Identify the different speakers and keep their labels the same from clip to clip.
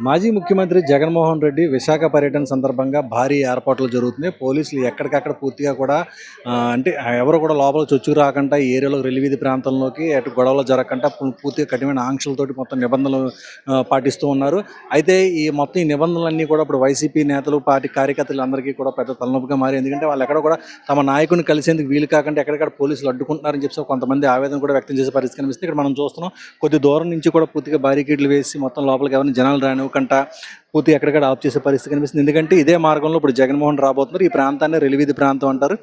Speaker 1: మాజీ ముఖ్యమంత్రి జగన్మోహన్ రెడ్డి విశాఖ పర్యటన సందర్భంగా భారీ ఏర్పాట్లు జరుగుతున్నాయి. పోలీసులు ఎక్కడికక్కడ పూర్తిగా కూడా అంటే ఎవరు కూడా లోపలికి చొచ్చుకు రాకుండా ఈ ఏరియాలో వీధి ప్రాంతంలోకి అటు గొడవలు జరగకుండా పూర్తిగా కఠినమైన ఆంక్షలతోటి మొత్తం నిబంధనలు పాటిస్తూ ఉన్నారు. అయితే ఈ నిబంధనలన్నీ కూడా ఇప్పుడు వైసీపీ నేతలు, పార్టీ కార్యకర్తలు అందరికీ కూడా పెద్ద తలనొప్పిగా మారి, ఎందుకంటే వాళ్ళు ఎక్కడ కూడా తమ నాయకుని కలిసేందుకు వీలు కాకుండా ఎక్కడికక్కడ పోలీసులు అడ్డుకుంటున్నారని చెప్పి కొంతమంది ఆవేదన కూడా వ్యక్తం చేసే పరిస్థితి కనిపిస్తుంది. ఇక్కడ మనం చూస్తున్నాం, కొద్ది దూరం నుంచి కూడా పూర్తిగా బారికేడ్లు వేసి మొత్తం లోపలికి ఎవరిని జనాలు రానివ్వకుండా పూర్తిగా ఎక్కడికక్కడ ఆఫ్ చేసే పరిస్థితి కనిపిస్తుంది. ఎందుకంటే ఇదే మార్గంలో ఇప్పుడు జగన్మోహన్ రాబోతున్నారు. ఈ ప్రాంతాన్ని రెలివీధి ప్రాంతం అంటారు.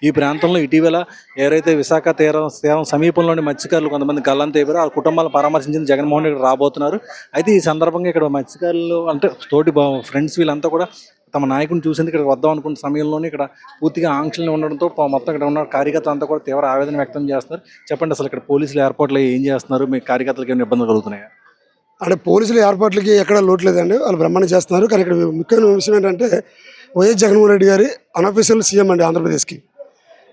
Speaker 1: ఈ ప్రాంతంలో ఇటీవల ఎవరైతే విశాఖ తీరం సమీపంలోని మత్స్యకారులు కొంతమంది గల్లంత అయిపోయారు, ఆ కుటుంబాలను పరామర్శించిన జగన్మోహన్ రెడ్డి రాబోతున్నారు. అయితే ఈ సందర్భంగా ఇక్కడ మత్స్యకారులు అంటే తోటి ఫ్రెండ్స్ వీళ్ళంతా కూడా తమ నాయకుని చూసేందుకు ఇక్కడ వద్దాం అనుకున్న సమయంలోనే ఇక్కడ పూర్తిగా ఆంక్షలు ఉండడంతో మొత్తం ఇక్కడ ఉన్న కార్యకర్తలు అంతా కూడా తీవ్ర ఆవేదన వ్యక్తం చేస్తున్నారు. చెప్పండి, అసలు ఇక్కడ పోలీసులు ఏర్పాట్లు ఏం చేస్తున్నారు? మీ కార్యకర్తలకు ఏమైనా ఇబ్బందులు కలుగుతున్నాయా?
Speaker 2: అంటే పోలీసుల ఏర్పాట్లకి ఎక్కడ లోటు లేదండి, వాళ్ళు బ్రహ్మాండం చేస్తున్నారు. కానీ ఇక్కడ ముఖ్యమైన విషయం ఏంటంటే వైఎస్ జగన్మోహన్ రెడ్డి గారి అనఫీషియల్ సీఎం అండి ఆంధ్రప్రదేశ్కి.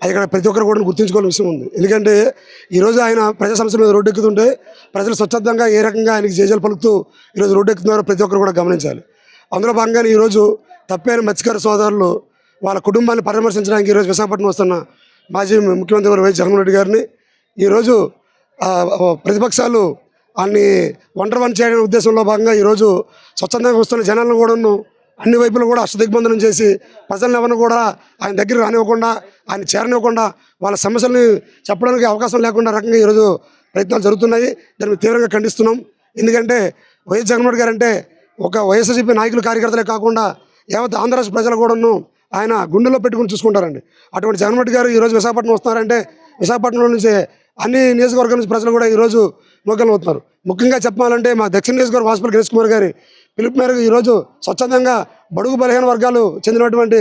Speaker 2: అది ఇక్కడ ప్రతి ఒక్కరు కూడా గుర్తుంచుకోవాల్సిన విషయం ఉంది. ఎందుకంటే ఈరోజు ఆయన ప్రజా సమస్యల మీద రోడ్డు ఎక్కుతుంటే ప్రజలు స్వచ్ఛందంగా ఏ రకంగా ఆయనకి జేజలు పలుకుతూ ఈరోజు రోడ్డు ఎక్కుతున్నారో ప్రతి ఒక్కరు కూడా గమనించాలి. అందులో భాగంగానే ఈరోజు తప్పైన మత్స్యకార సోదరులు వాళ్ళ కుటుంబాన్ని పరామర్శించడానికి ఈరోజు విశాఖపట్నం వస్తున్న మాజీ ముఖ్యమంత్రి గారు వైఎస్ జగన్మోహన్ రెడ్డి గారిని ఈరోజు ప్రతిపక్షాలు అన్ని ఒంటరి చేయడం ఉద్దేశంలో భాగంగా ఈరోజు స్వచ్ఛందంగా వస్తున్న జనాలను కూడా అన్ని వైపులు కూడా అష్టదిగ్బంధనం చేసి ప్రజలను ఎవరిని కూడా ఆయన దగ్గర రానివ్వకుండా, ఆయన చేరనివ్వకుండా, వాళ్ళ సమస్యల్ని చెప్పడానికి అవకాశం లేకుండా రకంగా ఈరోజు ప్రయత్నాలు జరుగుతున్నాయి. దాన్ని తీవ్రంగా ఖండిస్తున్నాం. ఎందుకంటే వైఎస్ జగన్మోహన్ గారు అంటే ఒక వైఎస్ఆర్సీపీ నాయకులు, కార్యకర్తలే కాకుండా యావత్ ఆంధ్ర రాష్ట్ర ప్రజలు కూడాను ఆయన గుండెల్లో పెట్టుకుని చూసుకుంటారండి. అటువంటి జగన్మోహన్ గారు ఈరోజు విశాఖపట్నం వస్తున్నారంటే విశాఖపట్నంలో నుంచి అన్ని నియోజకవర్గాల నుంచి ప్రజలు కూడా ఈరోజు మొగ్గలు అవుతున్నారు. ముఖ్యంగా చెప్పాలంటే మా దక్షిణ నియోజకవర్గ వాసుపల్లి గణేష్ కుమార్ గారి పిలుపు మేరకు ఈరోజు స్వచ్ఛందంగా బడుగు బలహీన వర్గాలు చెందినటువంటి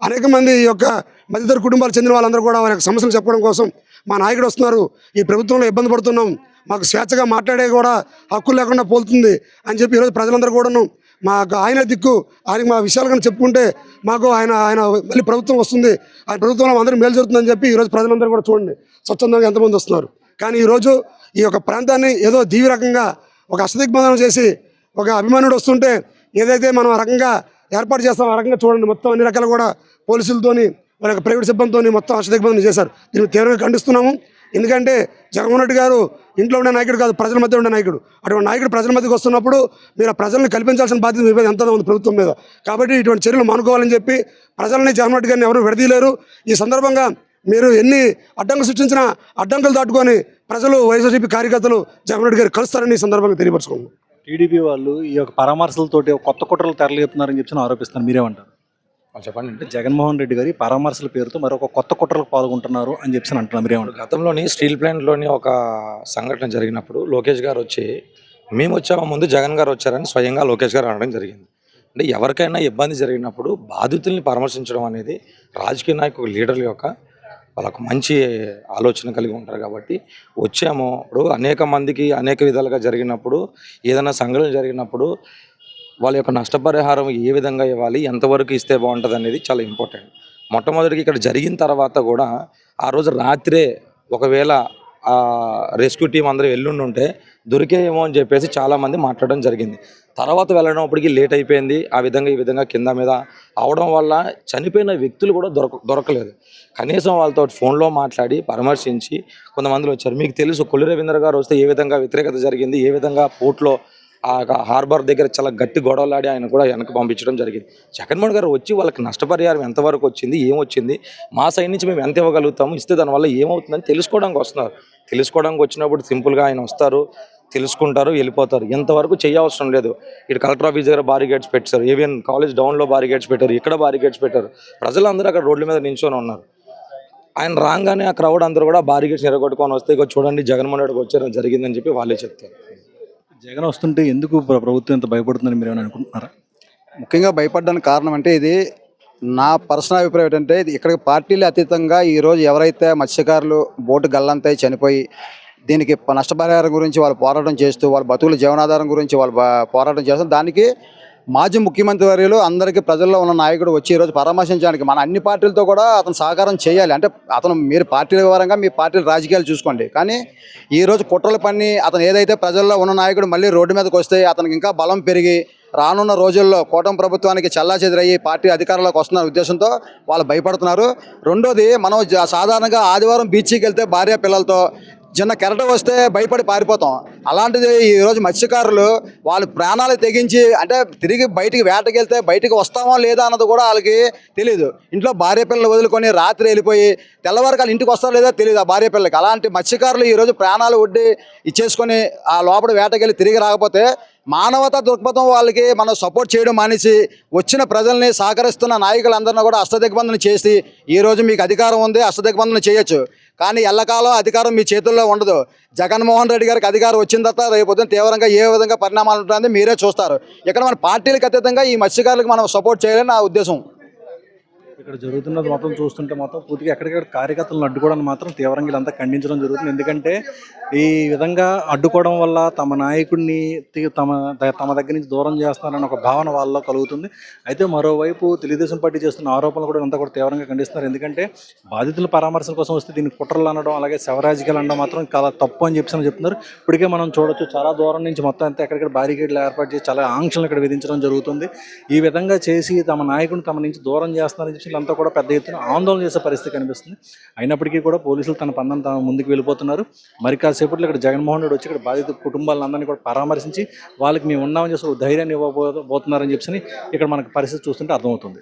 Speaker 2: అనేక మంది ఈ యొక్క మధ్యతరగతి కుటుంబాలు చెందిన వాళ్ళందరూ కూడా వారి యొక్క సమస్యలు చెప్పడం కోసం మా నాయకుడు వస్తున్నారు, ఈ ప్రభుత్వంలో ఇబ్బంది పడుతున్నాం, మాకు స్వేచ్ఛగా మాట్లాడే కూడా హక్కులు లేకుండా పోతుంది అని చెప్పి ఈరోజు ప్రజలందరూ కూడాను మాకు ఆయన దిక్కు, ఆయనకు మా విషయాలు కానీ చెప్పుకుంటే మాకు ఆయన మళ్ళీ ప్రభుత్వం వస్తుంది, ఆయన ప్రభుత్వంలో అందరూ మేలు జరుగుతుందని చెప్పి ఈరోజు ప్రజలందరూ కూడా చూడండి స్వచ్ఛందంగా ఎంతమంది వస్తున్నారు. కానీ ఈరోజు ఈ యొక్క ప్రాంతాన్ని ఏదో దీవి రకంగా ఒక అష్టదిగ్బంధనం చేసి ఒక అభిమానుడు వస్తుంటే ఏదైతే మనం ఆ రకంగా ఏర్పాటు చేస్తాం ఆ రకంగా చూడండి, మొత్తం అన్ని రకాలు కూడా పోలీసులతోని వాళ్ళ యొక్క ప్రైవేట్ సిబ్బందితోని మొత్తం అష్టదిగ్బంధనం చేశారు. దీన్ని తీవ్రంగా ఖండిస్తున్నాము. ఎందుకంటే జగన్మోహన్ రెడ్డి గారు ఇంట్లో ఉండే నాయకుడు కాదు, ప్రజల మధ్య ఉండే నాయకుడు. అటువంటి నాయకుడు ప్రజల మధ్యకి వస్తున్నప్పుడు మీరు ఆ ప్రజలను కల్పించాల్సిన బాధ్యత మీ మీద ఎంత ఉంది ప్రభుత్వం మీద. కాబట్టి ఇటువంటి చర్యలు మానుకోవాలని చెప్పి ప్రజలని జగన్మోహన్ రెడ్డి గారిని ఎవరు విడదీయలేరు. ఈ సందర్భంగా మీరు ఎన్ని అడ్డంకులు సృష్టించినా అడ్డంకులు దాటుకొని ప్రజలు వైఎస్ఆర్సీపీ కార్యకర్తలు జగన్మోహన్ రెడ్డి గారు కలుస్తారని ఈ సందర్భంగా తెలియపరచుకోండి.
Speaker 1: టీడీపీ వాళ్ళు ఈ యొక్క పరామర్శలతోటి కొత్త కుట్రలు తెరలేపుతున్నారని చెప్పి ఆరోపిస్తున్నారు, మీరేమంటారు?
Speaker 3: చెప్పండి.
Speaker 1: అంటే జగన్మోహన్ రెడ్డి గారి పరామర్శల పేరుతో మరొక కొత్త కుట్రలకు పాల్గొంటున్నారు అని చెప్పి అంటున్నారు, మీరేమంటారు?
Speaker 3: గతంలోని స్టీల్ ప్లాంట్లోని ఒక సంఘటన జరిగినప్పుడు లోకేష్ గారు వచ్చి మేము వచ్చాము ముందు జగన్ గారు వచ్చారని స్వయంగా లోకేష్ గారు అనడం జరిగింది. అంటే ఎవరికైనా ఇబ్బంది జరిగినప్పుడు బాధితుల్ని పరామర్శించడం అనేది రాజకీయ నాయకుల లీడర్ల యొక్క వాళ్ళకు మంచి ఆలోచన కలిగి ఉంటారు. కాబట్టి వచ్చాము ఇప్పుడు అనేక మందికి అనేక విధాలుగా జరిగినప్పుడు ఏదైనా సంఘటన జరిగినప్పుడు వాళ్ళ యొక్క నష్టపరిహారం ఏ విధంగా ఇవ్వాలి, ఎంతవరకు ఇస్తే బాగుంటుంది అనేది చాలా ఇంపార్టెంట్. మొట్టమొదటికి ఇక్కడ జరిగిన తర్వాత కూడా ఆ రోజు రాత్రే ఒకవేళ రెస్క్యూ టీం అందరూ వెళ్ళుండుంటే దొరికేమో అని చెప్పేసి చాలామంది మాట్లాడడం జరిగింది. తర్వాత వెళ్ళినప్పటికీ లేట్ అయిపోయింది. ఆ విధంగా ఈ విధంగా కింద మీద అవడం వల్ల చనిపోయిన వ్యక్తులు కూడా దొరకలేదు. కనీసం వాళ్ళతో ఫోన్లో మాట్లాడి పరామర్శించి కొంతమందిలో వచ్చారు. మీకు తెలుసు కొల్లు రవీంద్ర గారు వస్తే ఏ విధంగా వ్యతిరేకత జరిగింది, ఏ విధంగా పోర్ట్లో ఆ హార్బర్ దగ్గర చాలా గట్టి గొడవలాడి ఆయన కూడా వెనక్కి పంపించడం జరిగింది. జగన్మోహన్ గారు వచ్చి వాళ్ళకి నష్టపరిహారం ఎంతవరకు వచ్చింది, ఏమొచ్చింది, మా సైడ్ నుంచి మేము ఎంత ఇవ్వగలుగుతాము, ఇస్తే దానివల్ల ఏమవుతుందని తెలుసుకోవడానికి వస్తున్నారు. తెలుసుకోవడానికి వచ్చినప్పుడు సింపుల్గా ఆయన వస్తారు, తెలుసుకుంటారు, వెళ్ళిపోతారు. ఎంతవరకు చేయవసరం లేదు. ఇక్కడ కలెక్టర్ ఆఫీస్ దగ్గర బారిగేట్స్ పెట్టారు, ఏవిఎన్ కాలేజ్ డౌన్లో బారిగేట్స్ పెట్టారు, ఇక్కడ బారిగేట్స్ పెట్టారు. ప్రజలందరూ అక్కడ రోడ్ల మీద నించొని ఉన్నారు. ఆయన రాగానే ఆ క్రౌడ్ అందరూ కూడా బారిగేట్స్ ఎరగొట్టుకొని వస్తే ఇక చూడండి జగన్మోహన్ రెడ్డికి వచ్చారని జరిగిందని చెప్పి వాళ్ళే చెప్తారు.
Speaker 1: జగన్ వస్తుంటే ఎందుకు ప్రభుత్వం ఎంత భయపడుతుందని మీరు ఏమైనా అనుకుంటున్నారా?
Speaker 4: ముఖ్యంగా భయపడడానికి కారణం అంటే ఇది నా పర్సనల్ అభిప్రాయం ఏంటంటే ఇక్కడికి పార్టీలు అతీతంగా ఈరోజు ఎవరైతే మత్స్యకారులు బోటు గల్లంతై చనిపోయి దీనికి నష్టపరిహారం గురించి వాళ్ళు పోరాటం చేస్తూ వాళ్ళ బతుకుల జీవనాధారం గురించి వాళ్ళు పోరాటం చేస్తూ దానికి మాజీ ముఖ్యమంత్రి వర్యులు అందరికీ ప్రజల్లో ఉన్న నాయకుడు వచ్చి ఈరోజు పరామర్శించడానికి మన అన్ని పార్టీలతో కూడా అతను సహకారం చేయాలి. అంటే అతను మీరు పార్టీల వివరంగా మీ పార్టీల రాజకీయాలు చూసుకోండి, కానీ ఈరోజు కుట్రలు పన్ని అతను ఏదైతే ప్రజల్లో ఉన్న నాయకుడు మళ్ళీ రోడ్డు మీదకి వస్తే అతనికి ఇంకా బలం పెరిగి రానున్న రోజుల్లో కూటమి ప్రభుత్వానికి చెల్లాచెదురయ్యి పార్టీ అధికారంలోకి వస్తున్న ఉద్దేశంతో వాళ్ళు భయపడుతున్నారు. రెండోది, మనం సాధారణంగా ఆదివారం బీచ్కి వెళ్తే భార్య పిల్లలతో చిన్న కెరట వస్తే భయపడి పారిపోతాం. అలాంటిది ఈరోజు మత్స్యకారులు వాళ్ళు ప్రాణాలు తెగించి, అంటే తిరిగి బయటికి వేటకి వెళ్తే బయటికి వస్తామో లేదా అన్నది కూడా వాళ్ళకి తెలియదు. ఇంట్లో భార్య పిల్లలు వదులుకొని రాత్రి వెళ్ళిపోయి తెల్లవారు వాళ్ళు ఇంటికి వస్తారో లేదో తెలియదు ఆ భార్య పిల్లలకి. అలాంటి మత్స్యకారులు ఈరోజు ప్రాణాలు ఒడ్డి ఇచ్చేసుకొని ఆ లోపల వేటకెళ్ళి తిరిగి రాకపోతే మానవతా దృక్పథం వాళ్ళకి మనం సపోర్ట్ చేయడం మానేసి వచ్చిన ప్రజల్ని సహకరిస్తున్న నాయకులందరినీ కూడా అష్టదిగ్బంధన చేసి ఈరోజు మీకు అధికారం ఉంది, అష్టదిగ్బంధన చేయొచ్చు, కానీ ఎల్లకాలం అధికారం మీ చేతుల్లో ఉండదు. జగన్మోహన్ రెడ్డి గారికి అధికారం వచ్చిన తర్వాత రేపు తీవ్రంగా ఏ విధంగా పరిణామాలు ఉంటుందో మీరే చూస్తారు. ఇక్కడ మన పార్టీలకు అతీతంగా ఈ మత్స్యకారులకు మనం సపోర్ట్ చేయాలని నా ఉద్దేశం.
Speaker 1: ఇక్కడ జరుగుతున్నది మొత్తం చూస్తుంటే మొత్తం పూర్తిగా ఎక్కడికక్కడ కార్యకర్తలను అడ్డుకోవడానికి మాత్రం తీవ్రంగా ఇదంతా ఖండించడం జరుగుతుంది. ఎందుకంటే ఈ విధంగా అడ్డుకోవడం వల్ల తమ నాయకుడిని తమ దగ్గర నుంచి దూరం చేస్తున్నారన్న ఒక భావన వాళ్ళలో కలుగుతుంది. అయితే మరోవైపు తెలుగుదేశం పార్టీ చేస్తున్న ఆరోపణలు కూడా అంతా కూడా తీవ్రంగా ఖండిస్తున్నారు. ఎందుకంటే బాధితుల పరామర్శల కోసం వస్తే దీన్ని కుట్రలు అనడం, అలాగే శవరాజకీయాలు అనడం మాత్రం చాలా తప్పు అని చెప్తున్నారు. ఇప్పటికే మనం చూడొచ్చు, చాలా దూరం నుంచి మొత్తం అంతా ఎక్కడిక్కడ బ్యారికేడ్లు ఏర్పాటు చేసి చాలా ఆంక్షలు ఇక్కడ విధించడం జరుగుతుంది. ఈ విధంగా చేసి తమ నాయకుడిని తమ నుంచి దూరం చేస్తున్నారని చెప్పి వీళ్ళంతా కూడా పెద్ద ఎత్తున ఆందోళన చేసే పరిస్థితి కనిపిస్తుంది. అయినప్పటికీ కూడా పోలీసులు తన పన్నం తాము ముందుకు వెళ్ళిపోతున్నారు. మరి కాసేపట్లో ఇక్కడ జగన్మోహన్ రెడ్డి వచ్చి ఇక్కడ బాధిత కుటుంబాలందరినీ కూడా పరామర్శించి వాళ్ళకి మేము ఉన్నామని చేసి ధైర్యాన్ని ఇవ్వబోతున్నారని చెప్పి ఇక్కడ మనకు పరిస్థితి చూస్తుంటే అర్థమవుతుంది.